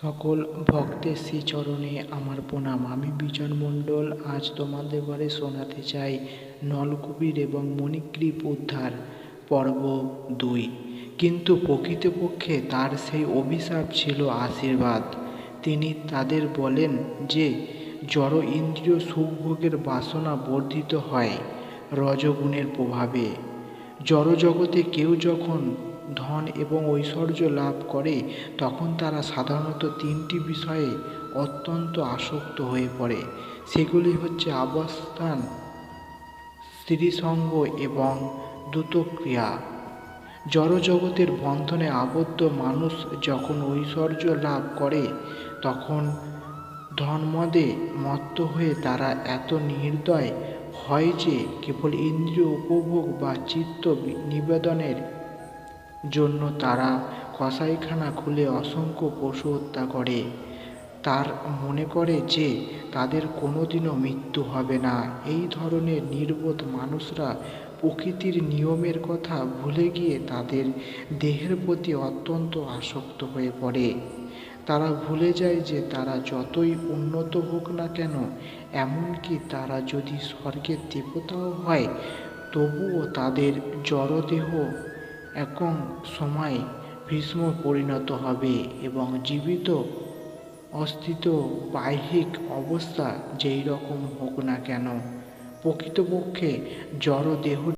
সকল ভক্তের শ্রীচরণে আমার প্রণাম। আমি বিজন মণ্ডল আজ তোমাদের ঘরে শোনাতে চাই নলকুবির এবং মণিগ্রীব উদ্ধার পর্ব 2। কিন্তু প্রকৃতপক্ষে তার সেই অভিশাপ ছিল আশীর্বাদ। তিনি তাদের বলেন যে জড় ইন্দ্রিয় সুখভোগের বাসনা বর্ধিত হয় রজগুণের প্রভাবে। জড়জগতে কেউ যখন ধন এবং ঐশ্বর্য লাভ করে তখন তারা সাধারণত তিনটি বিষয়ে অত্যন্ত আসক্ত হয়ে পড়ে। সেগুলি হচ্ছে অবস্থান, স্ত্রীসঙ্গ এবং দ্রুতক্রিয়া। জড়জগতের বন্ধনে আবদ্ধ মানুষ যখন ঐশ্বর্য লাভ করে তখন ধনমদে মত্ত হয়ে তারা এত নির্দয় হয় যে কেবল ইন্দ্রিয় উপভোগ বা চিত্ত নিবেদনের জন্য তারা কসাইখানা খুলে অসংখ্য পশু হত্যা করে। তার মনে করে যে তাদের কোনোদিনও মৃত্যু হবে না। এই ধরনের নির্বোধ মানুষরা প্রকৃতির নিয়মের কথা ভুলে গিয়ে তাদের দেহের প্রতি অত্যন্ত আসক্ত হয়ে পড়ে। তারা ভুলে যায় যে তারা যতই উন্নত হোক না কেন, এমনকি তারা যদি স্বর্গের দেবতাও হয়, তবুও তাদের জড়দেহ এক সময় ভস্মে পরিণত হবে এবং জীবিত অস্তিত্ব বাহ্যিক অবস্থা যেই রকম হোক না কেন, প্রকৃতপক্ষে জড়দেহ